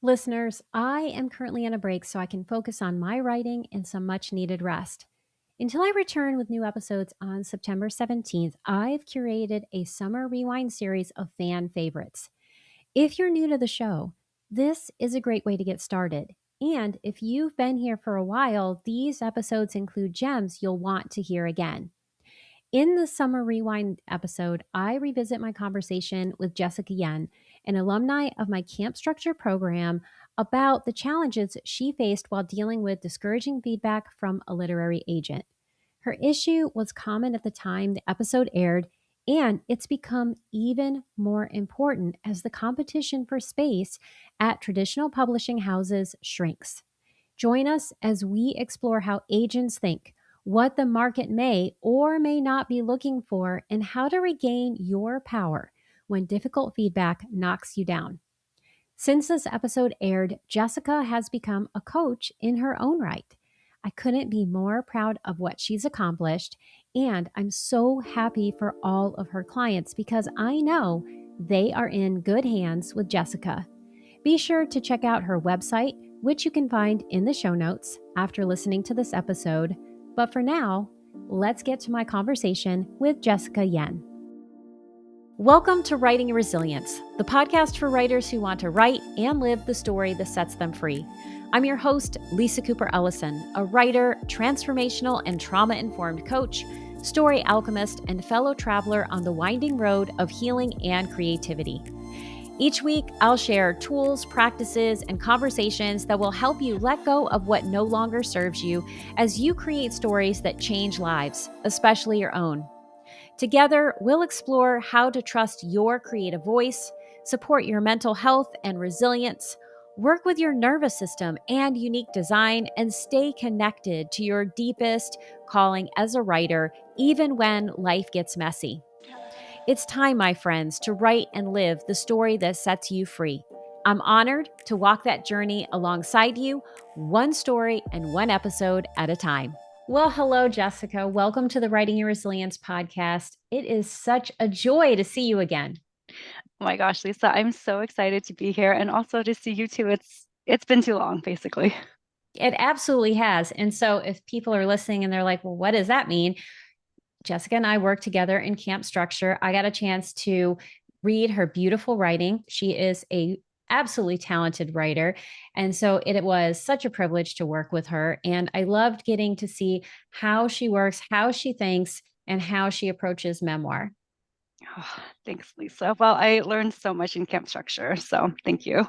Listeners, I am currently on a break so I can focus on my writing and some much needed rest. Until I return with new episodes on September 17th, I've curated a summer rewind series of fan favorites. If you're new to the show, this is a great way to get started. And if you've been here for a while, these episodes include gems you'll want to hear again. In the Summer Rewind episode, I revisit my conversation with Jessica Yen, an alumni of my camp structure program, about the challenges she faced while dealing with discouraging feedback from a literary agent. Her issue was common at the time the episode aired, and it's become even more important as the competition for space at traditional publishing houses shrinks. Join us as we explore how agents think, what the market may or may not be looking for, and how to regain your power when difficult feedback knocks you down. Since this episode aired, Jessica has become a coach in her own right. I couldn't be more proud of what she's accomplished, and I'm so happy for all of her clients because I know they are in good hands with Jessica. Be sure to check out her website, which you can find in the show notes after listening to this episode. But for now, let's get to my conversation with Jessica Yen. Welcome to Writing Resilience, the podcast for writers who want to write and live the story that sets them free. I'm your host, Lisa Cooper Ellison, a writer, transformational and trauma-informed coach, story alchemist, and fellow traveler on the winding road of healing and creativity. Each week, I'll share tools, practices, and conversations that will help you let go of what no longer serves you as you create stories that change lives, especially your own. Together, we'll explore how to trust your creative voice, support your mental health and resilience, work with your nervous system and unique design, and stay connected to your deepest calling as a writer, even when life gets messy. It's time, my friends, to write and live the story that sets you free. I'm honored to walk that journey alongside you, one story and one episode at a time. Well, hello, Jessica. Welcome to the Writing Your Resilience podcast. It is such a joy to see you again. Oh my gosh, Lisa, I'm so excited to be here and also to see you too. It's been too long, basically. It absolutely has. And so if people are listening and they're like, well, what does that mean? Jessica and I work together in camp structure. I got a chance to read her beautiful writing. She is a absolutely talented writer. And so it was such a privilege to work with her. And I loved getting to see how she works, how she thinks, and how she approaches memoir. Oh, thanks, Lisa. Well, I learned so much in camp structure, so thank you.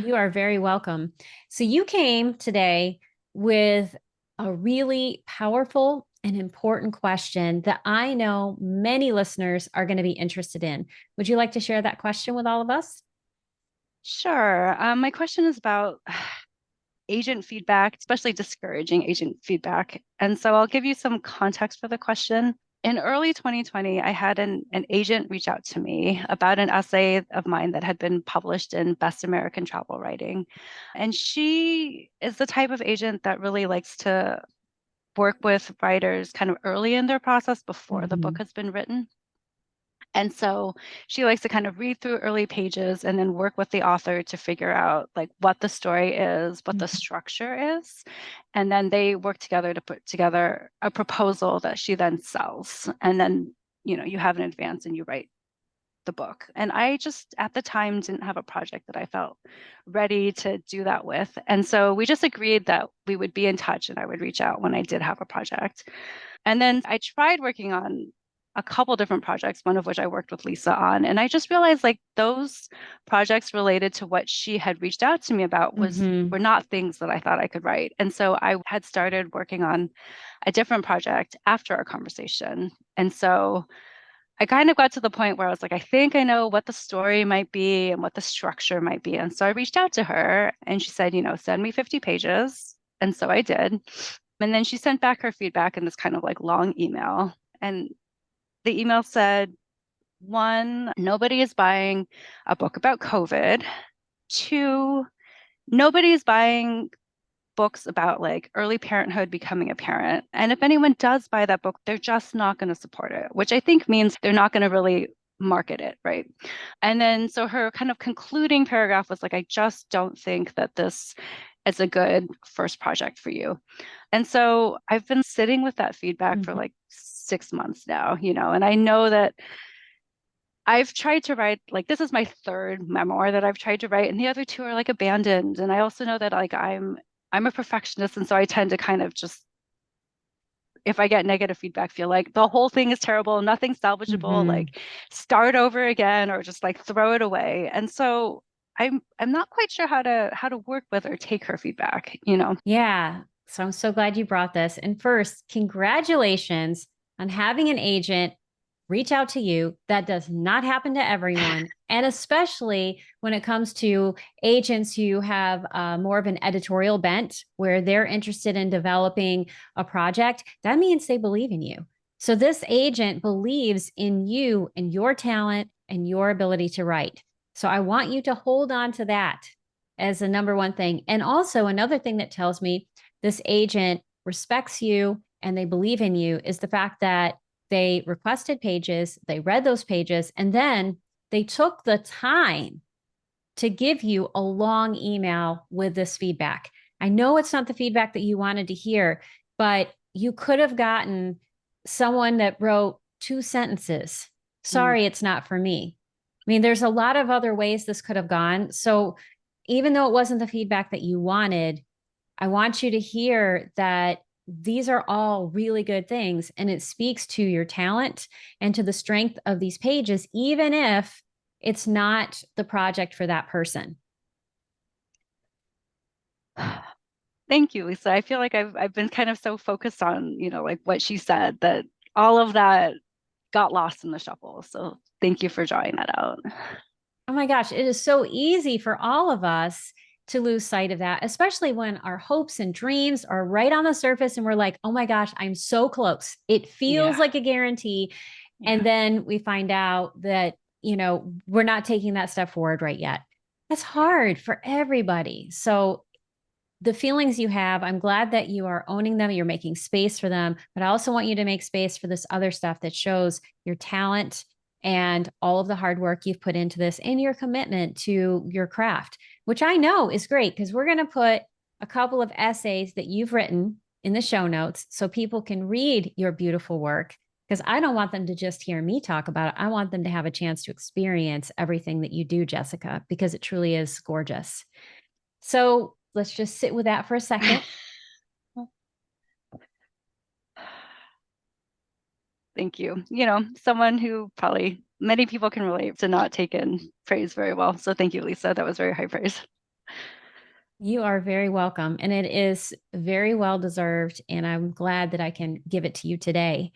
You are very welcome. So you came today with a really powerful and important question that I know many listeners are going to be interested in. Would you like to share that question with all of us? Sure. My question is about agent feedback, especially discouraging agent feedback. And so I'll give you some context for the question. In early 2020, I had an agent reach out to me about an essay of mine that had been published in Best American Travel Writing. And she is the type of agent that really likes to work with writers kind of early in their process before the book has been written. And so she likes to kind of read through early pages and then work with the author to figure out like what the story is, what the structure is. And then they work together to put together a proposal that she then sells. And then, you have an advance and you write the book. And I just at the time didn't have a project that I felt ready to do that with. And so we just agreed that we would be in touch and I would reach out when I did have a project. And then I tried working on a couple different projects, one of which I worked with Lisa on. And I just realized like those projects related to what she had reached out to me about were not things that I thought I could write. And so I had started working on a different project after our conversation. And so I kind of got to the point where I was like, I think I know what the story might be and what the structure might be. And so I reached out to her and she said, send me 50 pages. And so I did. And then she sent back her feedback in this kind of like long email. And the email said, 1, nobody is buying a book about COVID. 2, nobody is buying books about like early parenthood, becoming a parent. And if anyone does buy that book, they're just not going to support it, which I think means they're not going to really market it, right? And then so her kind of concluding paragraph was like, I just don't think that this is a good first project for you. And so I've been sitting with that feedback for Mhm. like 6 months now, and I know that I've tried to write, like, this is my third memoir that I've tried to write, and the other two are like abandoned. And I also know that like I'm a perfectionist, and so I tend to kind of just, if I get negative feedback, feel like the whole thing is terrible, nothing's salvageable, Mhm. like start over again or just like throw it away. And so I'm not quite sure how to work with or take her feedback. Yeah. So I'm so glad you brought this. And first, congratulations on having an agent reach out to you. That does not happen to everyone. And especially when it comes to agents who have more of an editorial bent, where they're interested in developing a project, that means they believe in you. So this agent believes in you and your talent and your ability to write. So I want you to hold on to that as the number one thing. And also, another thing that tells me this agent respects you and they believe in you is the fact that they requested pages, they read those pages, and then they took the time to give you a long email with this feedback. I know it's not the feedback that you wanted to hear, but you could have gotten someone that wrote 2 sentences. Mm. Sorry, it's not for me. I mean, there's a lot of other ways this could have gone. So even though it wasn't the feedback that you wanted, I want you to hear that these are all really good things. And it speaks to your talent and to the strength of these pages, even if it's not the project for that person. Thank you, Lisa. I feel like I've been kind of so focused on, like what she said, that all of that got lost in the shuffle. So thank you for drawing that out. Oh my gosh, it is so easy for all of us to lose sight of that, especially when our hopes and dreams are right on the surface and we're like, oh my gosh, I'm so close. It feels Yeah. like a guarantee. Yeah. And then we find out that, we're not taking that step forward right yet. That's Yeah. hard for everybody. So the feelings you have, I'm glad that you are owning them, you're making space for them, but I also want you to make space for this other stuff that shows your talent and all of the hard work you've put into this and your commitment to your craft, which I know is great because we're going to put a couple of essays that you've written in the show notes so people can read your beautiful work. Because I don't want them to just hear me talk about it. I want them to have a chance to experience everything that you do, Jessica, because it truly is gorgeous. So let's just sit with that for a second. Thank you. Someone who probably many people can relate to not take in praise very well. So thank you, Lisa. That was very high praise. You are very welcome. And it is very well deserved. And I'm glad that I can give it to you today.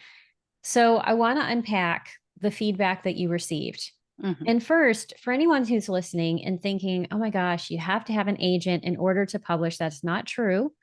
So I want to unpack the feedback that you received. Hmm. And first, for anyone who's listening and thinking, oh my gosh, you have to have an agent in order to publish, that's not true.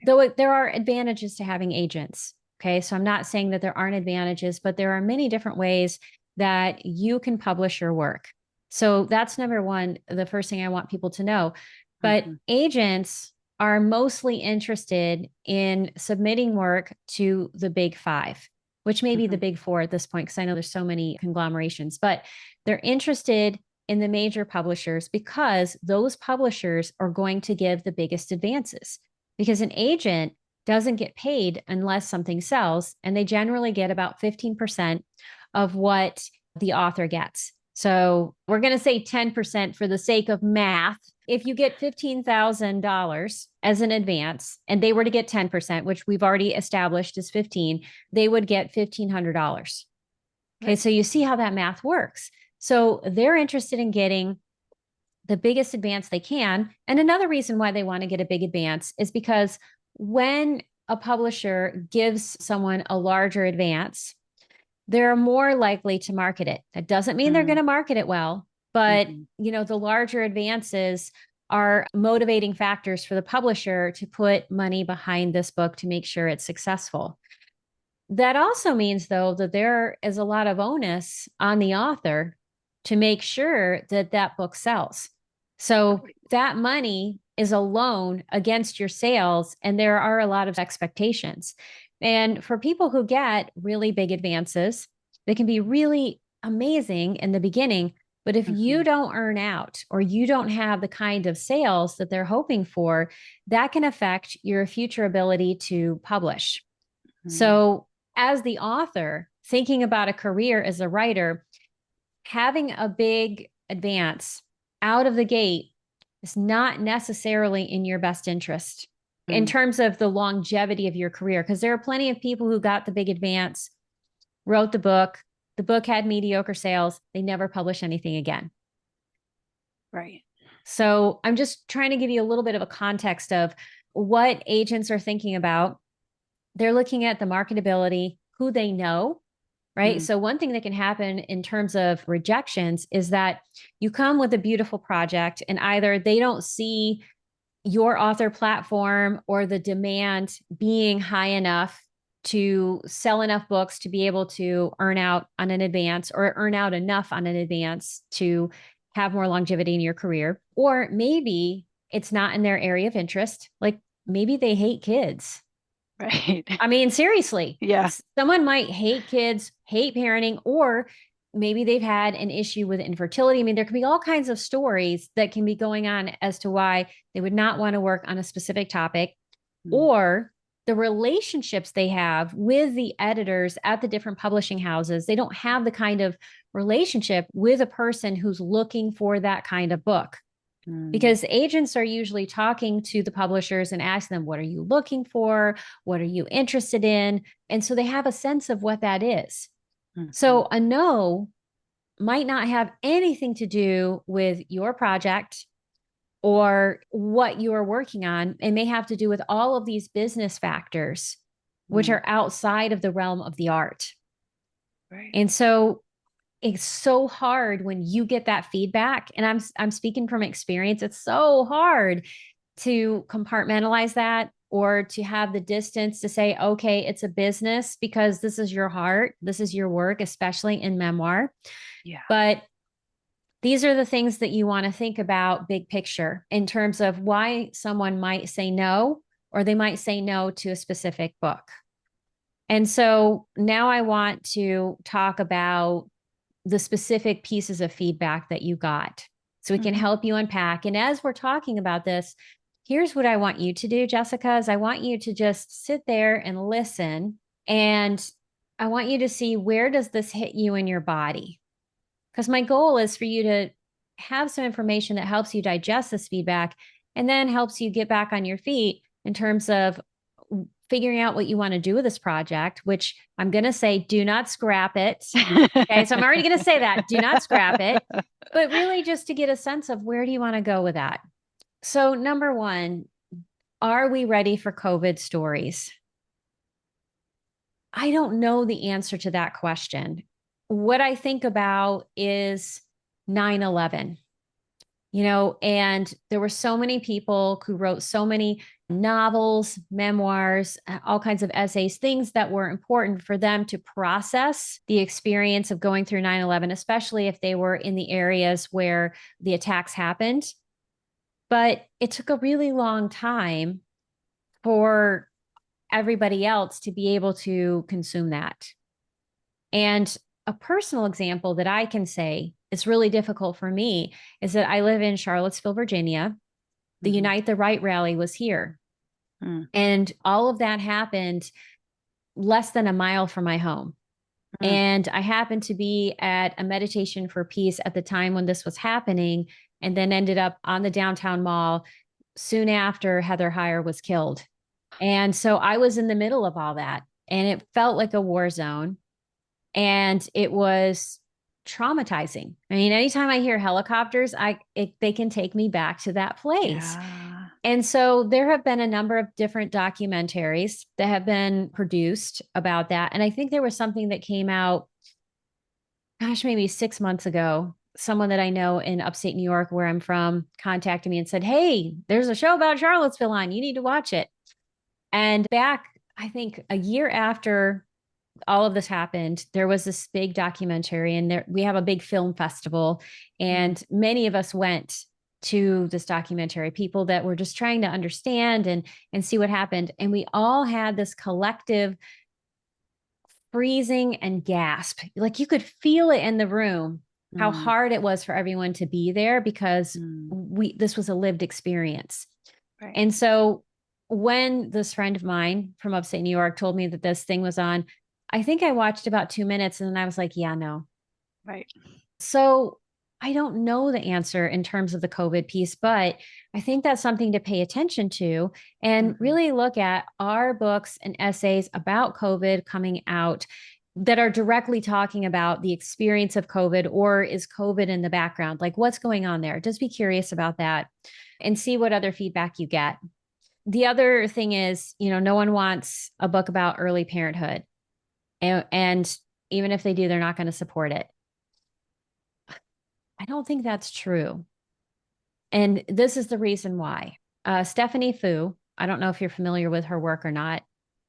Though there are advantages to having agents. Okay. So I'm not saying that there aren't advantages, but there are many different ways that you can publish your work. So that's number one, the first thing I want people to know. But Hmm. agents are mostly interested in submitting work to the big five, which may be the Hmm. big four at this point, because I know there's so many conglomerations, but they're interested in the major publishers because those publishers are going to give the biggest advances. Because an agent doesn't get paid unless something sells, and they generally get about 15% of what the author gets. So we're going to say 10% for the sake of math. If you get $15,000 as an advance and they were to get 10%, which we've already established is 15, they would get $1,500. Okay, Right. so you see how that math works. So they're interested in getting the biggest advance they can. And another reason why they want to get a big advance is because when a publisher gives someone a larger advance, they're more likely to market it. That doesn't mean they're going Mm-hmm. to market it well, but the larger advances are motivating factors for the publisher to put money behind this book to make sure it's successful. That also means, though, that there is a lot of onus on the author to make sure that that book sells. So that money is a loan against your sales, and there are a lot of expectations. And for people who get really big advances, they can be really amazing in the beginning. But if you Mhm. don't earn out or you don't have the kind of sales that they're hoping for, that can affect your future ability to publish. Mhm. So, as the author, thinking about a career as a writer, having a big advance out of the gate is not necessarily in your best interest in Mm. terms of the longevity of your career. Because there are plenty of people who got the big advance, wrote the book had mediocre sales, they never publish anything again. Right. So I'm just trying to give you a little bit of a context of what agents are thinking about. They're looking at the marketability, who they know, right? Mm. So one thing that can happen in terms of rejections is that you come with a beautiful project and either they don't see your author platform or the demand being high enough to sell enough books to be able to earn out on an advance or earn out enough on an advance to have more longevity in your career. Or maybe it's not in their area of interest. Like maybe they hate kids. Right. I mean, seriously, Yeah. someone might hate kids, hate parenting, or maybe they've had an issue with infertility. I mean, there can be all kinds of stories that can be going on as to why they would not want to work on a specific topic, Mm. or the relationships they have with the editors at the different publishing houses. They don't have the kind of relationship with a person who's looking for that kind of book, Mm. because agents are usually talking to the publishers and ask them, what are you looking for? What are you interested in? And so they have a sense of what that is. Mhm. So a no might not have anything to do with your project or what you are working on. It may have to do with all of these business factors, which Mm. are outside of the realm of the art. Right. And so it's so hard when you get that feedback, and I'm speaking from experience. It's so hard to compartmentalize that or to have the distance to say, okay, it's a business because this is your heart, this is your work, especially in memoir. Yeah. But these are the things that you want to think about big picture in terms of why someone might say no, or they might say no to a specific book. And so now I want to talk about the specific pieces of feedback that you got so we can Mhm. help you unpack. And as we're talking about this, here's what I want you to do, Jessica, is I want you to just sit there and listen. And I want you to see, where does this hit you in your body? Because my goal is for you to have some information that helps you digest this feedback and then helps you get back on your feet in terms of figuring out what you want to do with this project, which I'm going to say, do not scrap it. Okay. So I'm already going to say that, do not scrap it, but really just to get a sense of where do you want to go with that? So, number one, are we ready for COVID stories? I don't know the answer to that question. What I think about is 9/11, and there were so many people who wrote so many novels, memoirs, all kinds of essays, things that were important for them to process the experience of going through 9/11, especially if they were in the areas where the attacks happened. But it took a really long time for everybody else to be able to consume that. And a personal example that I can say is really difficult for me is that I live in Charlottesville, Virginia. The Mhm. Unite the Right rally was here. Mm. And all of that happened less than a mile from my home. Mm. And I happened to be at a meditation for peace at the time when this was happening, and then ended up on the downtown mall soon after Heather Heyer was killed. And so I was in the middle of all that, and it felt like a war zone. And it was traumatizing. I mean, anytime I hear helicopters, they can take me back to that place. Yeah. And so there have been a number of different documentaries that have been produced about that. And I think there was something that came out, gosh, maybe 6 months ago. Someone that I know in upstate New York, where I'm from, contacted me and said, hey, there's a show about Charlottesville on. You need to watch it. And back, I think a year after all of this happened, there was this big documentary, and we have a big film festival, Mm. and many of us went to this documentary, people that were just trying to understand and see what happened. And we all had this collective freezing and gasp. Like you could feel it in the room, how Mm, hard it was for everyone to be there because mm, this was a lived experience. right, And so when this friend of mine from upstate New York told me that this thing was on, I think I watched about 2 minutes and then I was like, yeah, no. right. So I don't know the answer in terms of the COVID piece, but I think that's something to pay attention to and Hmm. really look at our books and essays about COVID coming out that are directly talking about the experience of COVID, or is COVID in the background? Like what's going on there? Just be curious about that and see what other feedback you get. The other thing is, no one wants a book about early parenthood. And even if they do, they're not going to support it. I don't think that's true. And this is the reason why. Stephanie Fu, I don't know if you're familiar with her work or not.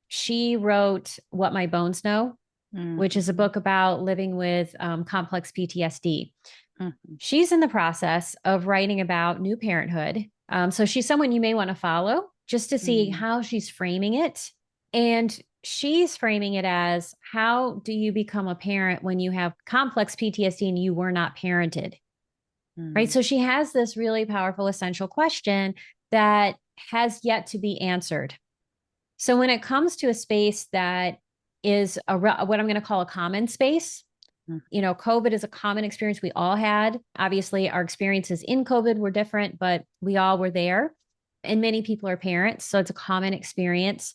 She wrote What My Bones Know, which is a Mm-hmm. book about living with complex PTSD. Hmm. She's in the process of writing about new parenthood. So she's someone you may want to follow just to see Mm, how she's framing it. And she's framing it as, how do you become a parent when you have complex PTSD and you were not parented? Right. mm, So she has this really powerful, essential question that has yet to be answered. So when it comes to a space that is what I'm going to call a common space, mm, COVID is a common experience we all had. Obviously, our experiences in COVID were different, but we all were there. And many people are parents. So it's a common experience.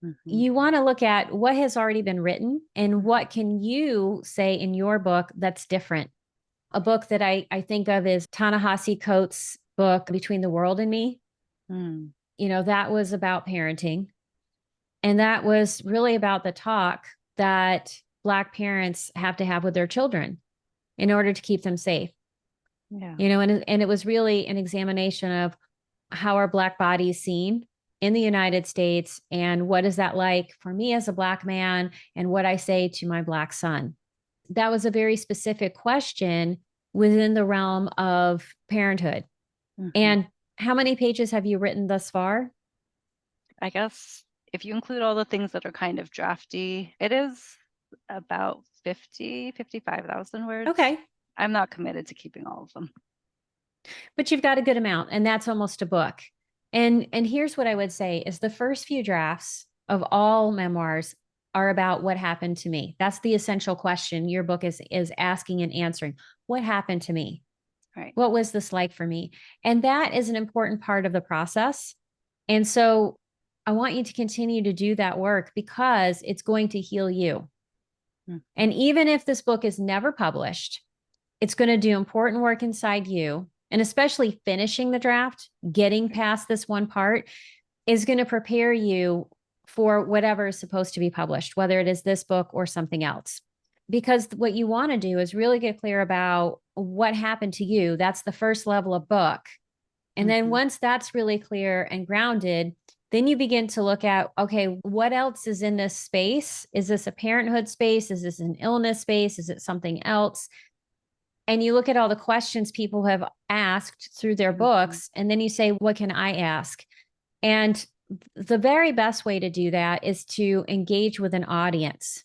mhm, You want to look at what has already been written and what can you say in your book that's different. A book that I think of is Ta-Nehisi Coates' book, Between the World and Me. mm, That was about parenting. And that was really about the talk that Black parents have to have with their children in order to keep them safe. yeah. And it was really an examination of how are Black bodies seen in the United States and what is that like for me as a Black man and what I say to my Black son. That was a very specific question within the realm of parenthood. Hmm. And how many pages have you written thus far? I guess if you include all the things that are kind of drafty, it is about 55,000 words. Okay. I'm not committed to keeping all of them. But you've got a good amount, and that's almost a book. And here's what I would say is the first few drafts of all memoirs are about what happened to me. That's the essential question your book is asking and answering. What happened to me? Right. What was this like for me? And that is an important part of the process. And so I want you to continue to do that work because it's going to heal you. Hmm. And even if this book is never published, it's going to do important work inside you. And especially finishing the draft, getting Right. past this one part is going to prepare you for whatever is supposed to be published, whether it is this book or something else. Because what you want to do is really get clear about what happened to you. That's the first level of book. And then Hmm. once that's really clear and grounded, then you begin to look at, okay, what else is in this space? Is this a parenthood space? Is this an illness space? Is it something else? And you look at all the questions people have asked through their Hmm. books, and then you say, what can I ask? And the very best way to do that is to engage with an audience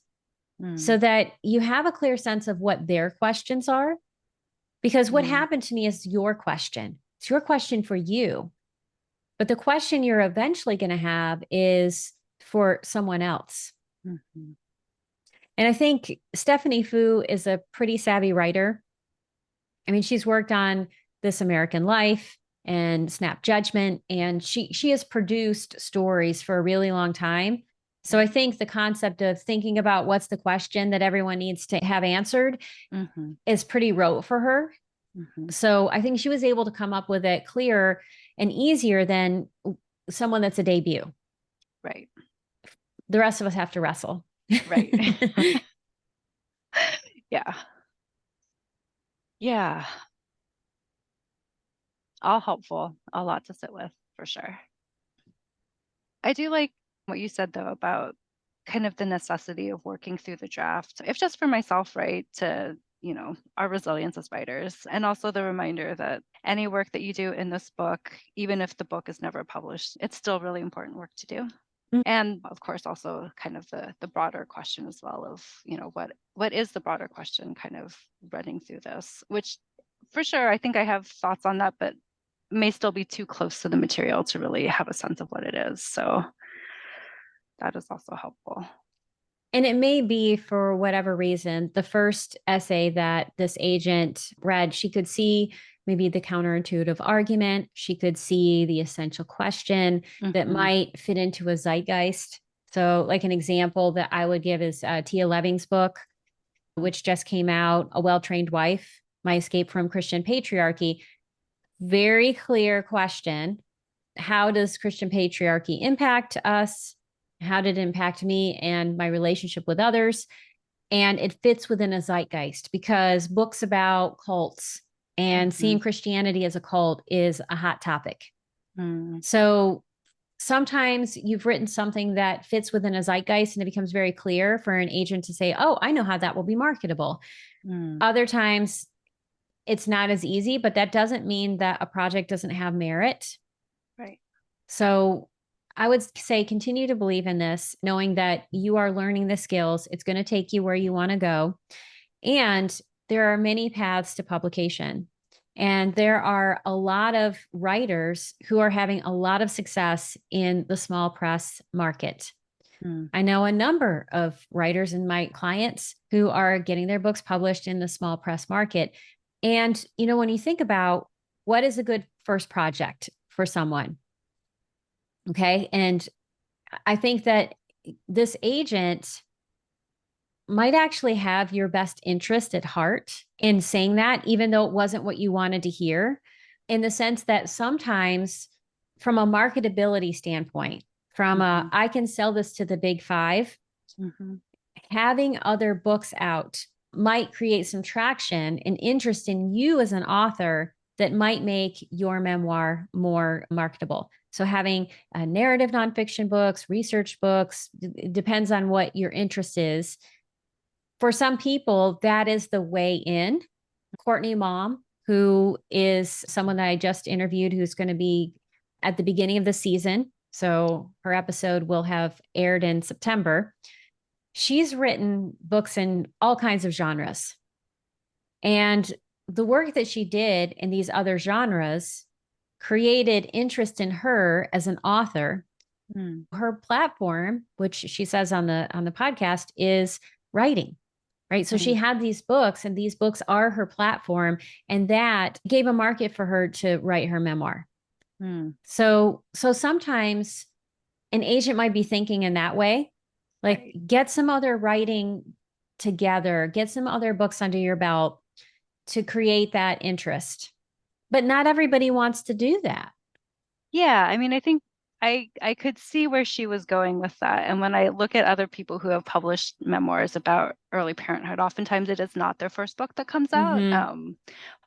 so Mm, that you have a clear sense of what their questions are. Because what mm, happened to me is your question. It's your question for you. But the question you're eventually going to have is for someone else. mhm. And I think Stephanie Fu is a pretty savvy writer. I mean, she's worked on This American Life and Snap Judgment, and she has produced stories for a really long time. So I Right. think the concept of thinking about what's the question that everyone needs to have answered Hmm. is pretty rote for her. Hmm. So I think she was able to come up with it clearer and easier than someone that's a debut. Right. The rest of us have to wrestle. Right. Yeah. Yeah. All helpful. A lot to sit with for sure. I do like what you said though about kind of the necessity of working through the draft, if just for myself, right? To, our resilience as writers, and also the reminder that any work that you do in this book, even if the book is never published, it's still really important work to do. And of course, also kind of the broader question as well of, what is the broader question kind of running through this, which for sure, I think I have thoughts on that, but may still be too close to the material to really have a sense of what it is. So that is also helpful. And it may be for whatever reason, the first essay that this agent read, she could see maybe the counterintuitive argument. She could see the essential question that Mm-hmm. might fit into a zeitgeist. So, like an example that I would give is Tia Leving's book, which just came out, A Well Trained Wife, My Escape from Christian Patriarchy. Very clear question. How does Christian patriarchy impact us? How did it impact me and my relationship with others? And it fits within a zeitgeist because books about cults and Mm-hmm. seeing Christianity as a cult is a hot topic. Mm-hmm. So sometimes you've written something that fits within a zeitgeist and it becomes very clear for an agent to say, oh, I know how that will be marketable. Other times it's not as easy, but that doesn't mean that a project doesn't have merit. Right. So I would say continue to believe in this, knowing that you are learning the skills. It's going to take you where you want to go. And there are many paths to publication. And there are a lot of writers who are having a lot of success in the small press market. Mm. I know a number of writers and my clients who are getting their books published in the small press market. And, when you think about what is a good first project for someone, okay. And I think that this agent might actually have your best interest at heart in saying that, even though it wasn't what you wanted to hear, in the sense that sometimes, from a marketability standpoint, from Mm-hmm. I can sell this to the big five, Mm-hmm. having other books out might create some traction and interest in you as an author that might make your memoir more marketable. So having narrative nonfiction books, research books, depends on what your interest is. For some people, that is the way in. Courtney Mom, who is someone that I just interviewed, who's going to be at the beginning of the season. So her episode will have aired in September. She's written books in all kinds of genres. And the work that she did in these other genres created interest in her as an author. Mm. Her platform, which she says on the podcast, is writing. Right. So she Mm. had these books, and these books are her platform. And that gave a market for her to write her memoir. Mm. So sometimes an agent might be thinking in that way, like Right. get some other writing together, get some other books under your belt to create that interest. But not everybody wants to do that. Yeah, I mean, I think I could see where she was going with that. And when I look at other people who have published memoirs about early parenthood, oftentimes it is not their first book that comes out. Mm-hmm.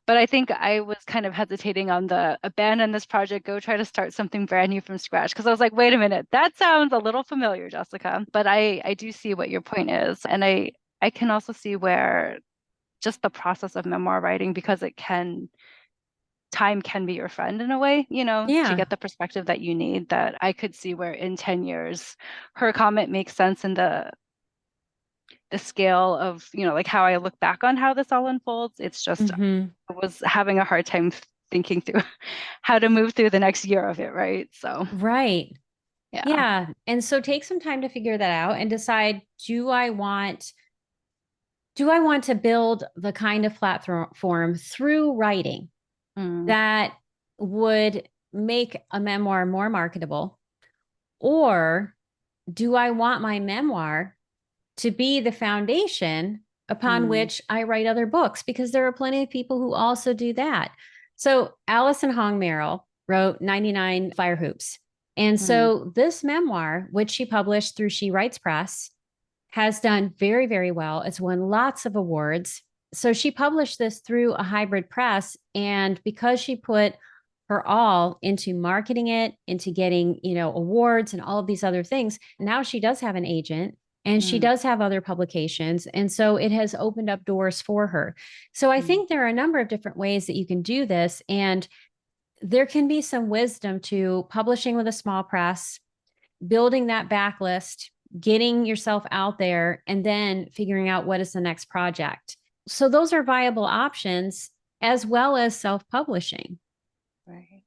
But I think I was kind of hesitating on the abandon this project, go try to start something brand new from scratch. Because I was like, wait a minute, that sounds a little familiar, Jessica. But I do see what your point is. And I can also see where just the process of memoir writing, because time can be your friend in a way, to Yeah. get the perspective that you need, that I could see where in 10 years her comment makes sense in the scale of, like how I look back on how this all unfolds. It's just Mm-hmm. I was having a hard time thinking through how to move through the next year of it, right? So, Right. yeah. Yeah. And so take some time to figure that out and decide, do I want to build the kind of platform through writing Mm. that would make a memoir more marketable? Or do I want my memoir to be the foundation upon Mm. which I write other books? Because there are plenty of people who also do that. So Allison Hong Merrill wrote 99 Fire Hoops. And Mm. so this memoir, which she published through She Writes Press, has done very, very well. It's won lots of awards. So she published this through a hybrid press. And because she put her all into marketing it, into getting, awards and all of these other things, now she does have an agent and she Mm. does have other publications. And so it has opened up doors for her. So I Mm. think there are a number of different ways that you can do this. And there can be some wisdom to publishing with a small press, building that backlist, getting yourself out there, and then figuring out what is the next project. So those are viable options as well as self-publishing. Right.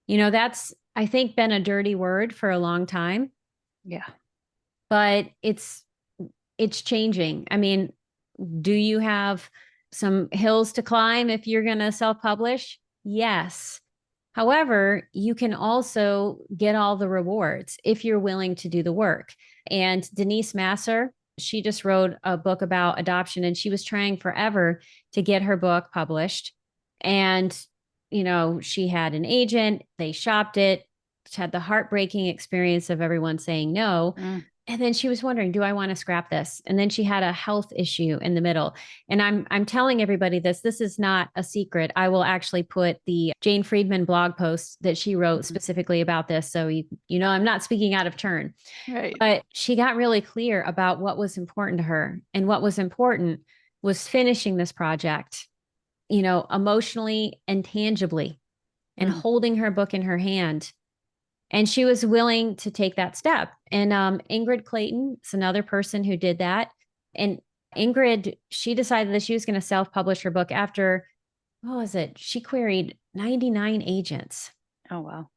That's, I think, been a dirty word for a long time, Yeah. but it's changing. I mean, do you have some hills to climb if you're going to self-publish? Yes. However, you can also get all the rewards if you're willing to do the work. And Denise Massar, she just wrote a book about adoption, and she was trying forever to get her book published. And, she had an agent, they shopped it, had the heartbreaking experience of everyone saying no. Mm. And then she was wondering, do I want to scrap this? And then she had a health issue in the middle. And I'm telling everybody this. This is not a secret. I will actually put the Jane Friedman blog post that she wrote Mhm. specifically about this. So I'm not speaking out of turn. Right. But she got really clear about what was important to her. And what was important was finishing this project, emotionally and tangibly, and Mm. holding her book in her hand. And she was willing to take that step. And Ingrid Clayton is another person who did that. And Ingrid, she decided that she was going to self-publish her book after, what was it? She queried 99 agents. Oh, wow.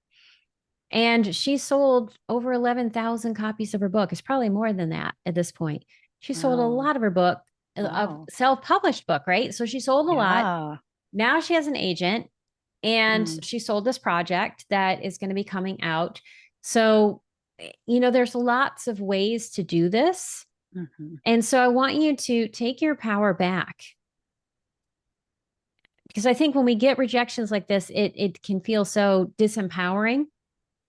And she sold over 11,000 copies of her book. It's probably more than that at this point. She sold a Oh, lot of her book, of wow. self-published book, right? So she sold a lot. Yeah. Now she has an agent, and Mm. she sold this project that is going to be coming out. So, there's lots of ways to do this. Mm-hmm. And so I want you to take your power back, because I think when we get rejections like this, it can feel so disempowering,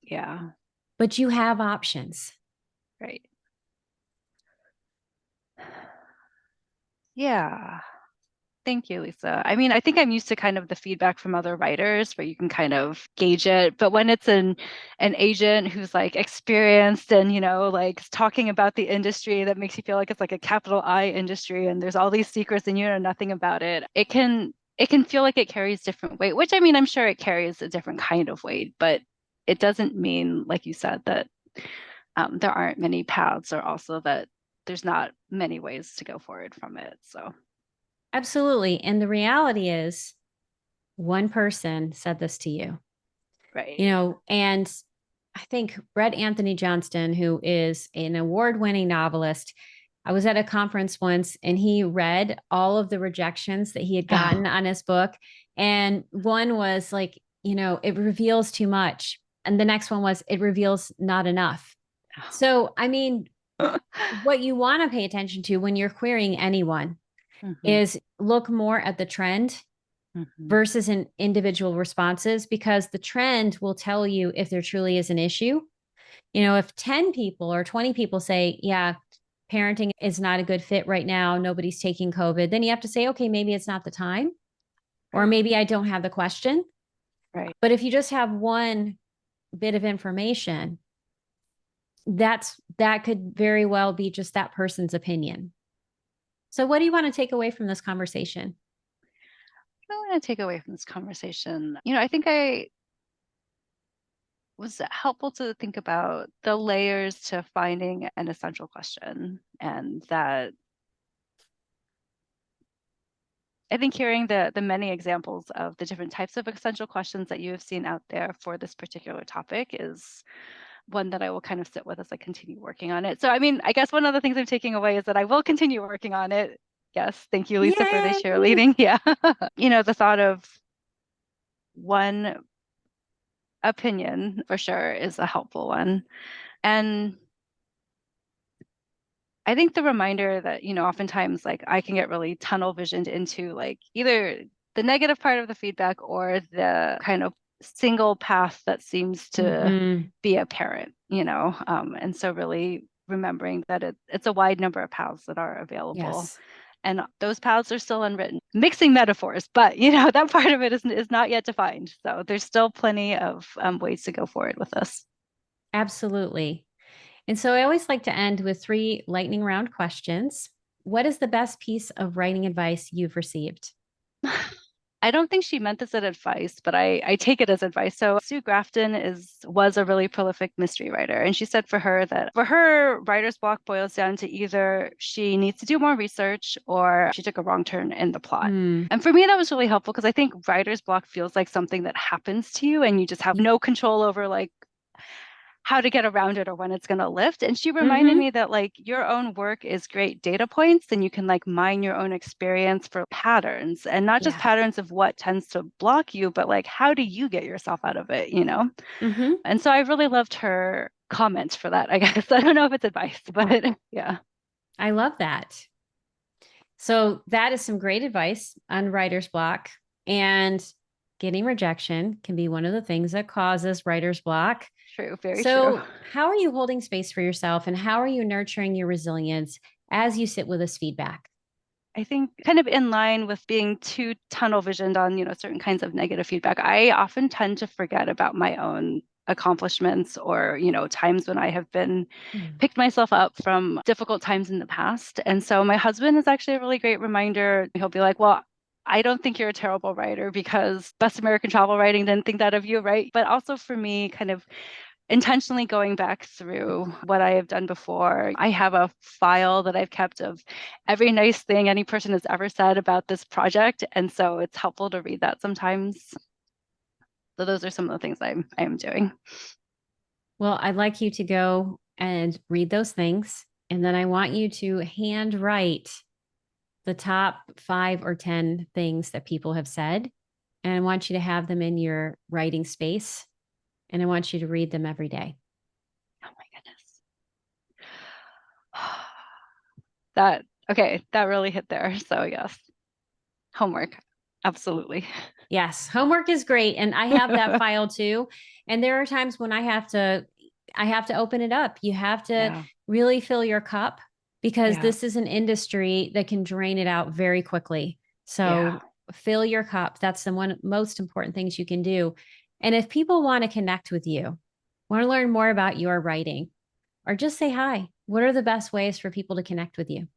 Yeah. but you have options. Right. Yeah. Thank you, Lisa. I mean, I think I'm used to kind of the feedback from other writers where you can kind of gauge it. But when it's an agent who's like experienced and, like talking about the industry that makes you feel like it's like a capital I industry and there's all these secrets and you know nothing about it, it can feel like it carries different weight, which I mean, I'm sure it carries a different kind of weight, but it doesn't mean, like you said, that there aren't many paths or also that there's not many ways to go forward from it. So, Absolutely. And the reality is, one person said this to you, right. and I think Brett Anthony Johnston, who is an award-winning novelist, I was at a conference once and he read all of the rejections that he had gotten on his book. And one was like, it reveals too much. And the next one was, it reveals not enough. So, I mean, what you want to pay attention to when you're querying anyone Mm-hmm. is look more at the trend Mm-hmm. versus in individual responses, because the trend will tell you if there truly is an issue. If 10 people or 20 people say, yeah, parenting is not a good fit right now, nobody's taking COVID, then you have to say, okay, maybe it's not the time, or Right. maybe I don't have the question. Right. But if you just have one bit of information, that could very well be just that person's opinion. So what do you want to take away from this conversation? What do I want to take away from this conversation? I think I was helpful to think about the layers to finding an essential question. And that I think hearing the many examples of the different types of essential questions that you have seen out there for this particular topic is one that I will kind of sit with as I continue working on it. So, I mean, I guess one of the things I'm taking away is that I will continue working on it. Yes. Thank you, Lisa, for the Yay! cheerleading. Yeah. The thought of one opinion for sure is a helpful one. And I think the reminder that, oftentimes like I can get really tunnel visioned into like either the negative part of the feedback or the kind of single path that seems to Mm-hmm. be apparent, and so really remembering that it's a wide number of paths that are available. Yes. And those paths are still unwritten. Mixing metaphors, but that part of it is not yet defined. So there's still plenty of ways to go forward with this. Absolutely. And so I always like to end with 3 lightning round questions. What is the best piece of writing advice you've received? I don't think she meant this as advice, but I take it as advice. So Sue Grafton was a really prolific mystery writer. And she said for her that for her, writer's block boils down to either she needs to do more research or she took a wrong turn in the plot. Mm. And for me, that was really helpful because I think writer's block feels like something that happens to you and you just have no control over like how to get around it or when it's going to lift. And she reminded Mm-hmm. me that like your own work is great data points and you can like mine your own experience for patterns and not just Yeah. patterns of what tends to block you, but like how do you get yourself out of it, you know? Mm-hmm. And so I really loved her comments for that, I guess. I don't know if it's advice, but yeah. I love that. So that is some great advice on writer's block. And getting rejection can be one of the things that causes writer's block. True, very true. So, how are you holding space for yourself and how are you nurturing your resilience as you sit with this feedback? I think kind of in line with being too tunnel visioned on, certain kinds of negative feedback, I often tend to forget about my own accomplishments or, times when I have been Mm. picked myself up from difficult times in the past. And so my husband is actually a really great reminder. He'll be like, well, I don't think you're a terrible writer because Best American Travel Writing didn't think that of you, right? But also for me, kind of intentionally going back through what I have done before. I have a file that I've kept of every nice thing any person has ever said about this project. And so it's helpful to read that sometimes. So those are some of the things I am doing. Well, I'd like you to go and read those things. And then I want you to handwrite the top 5 or 10 things that people have said. And I want you to have them in your writing space. And I want you to read them every day. Oh my goodness. That really hit there. So yes, homework. Absolutely. Yes, homework is great and I have that file too. And there are times when I have to open it up. You have to Yeah. really fill your cup because Yeah. this is an industry that can drain it out very quickly. Yeah. So fill your cup. That's the one most important things you can do. And if people want to connect with you, want to learn more about your writing, or just say hi, what are the best ways for people to connect with you?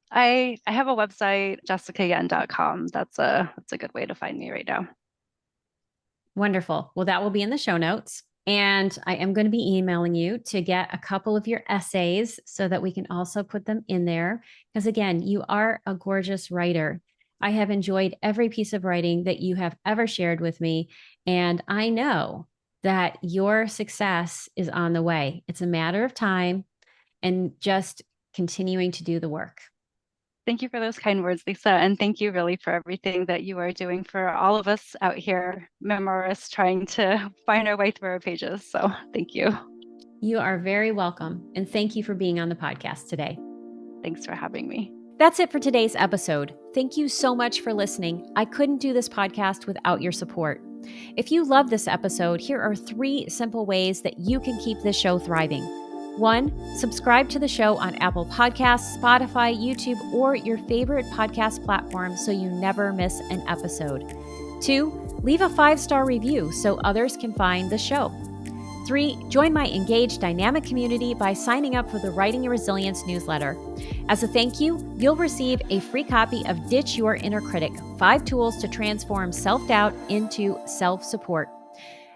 I have a website, jessicayen.com. That's a good way to find me right now. Wonderful. Well, that will be in the show notes. And I am going to be emailing you to get a couple of your essays so that we can also put them in there. Because again, you are a gorgeous writer. I have enjoyed every piece of writing that you have ever shared with me. And I know that your success is on the way. It's a matter of time and just continuing to do the work. Thank you for those kind words, Lisa. And thank you really for everything that you are doing for all of us out here, memoirists trying to find our way through our pages. So thank you. You are very welcome. And thank you for being on the podcast today. Thanks for having me. That's it for today's episode. Thank you so much for listening. I couldn't do this podcast without your support. If you love this episode, here are 3 simple ways that you can keep this show thriving. 1, subscribe to the show on Apple Podcasts, Spotify, YouTube, or your favorite podcast platform so you never miss an episode. 2, leave a 5-star review so others can find the show. 3, join my engaged dynamic community by signing up for the Writing Your Resilience newsletter. As a thank you, you'll receive a free copy of Ditch Your Inner Critic, 5 tools to transform self-doubt into self-support.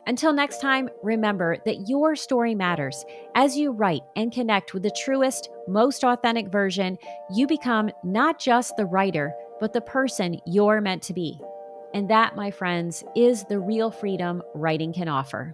Until next time, remember that your story matters. As you write and connect with the truest, most authentic version, you become not just the writer, but the person you're meant to be. And that, my friends, is the real freedom writing can offer.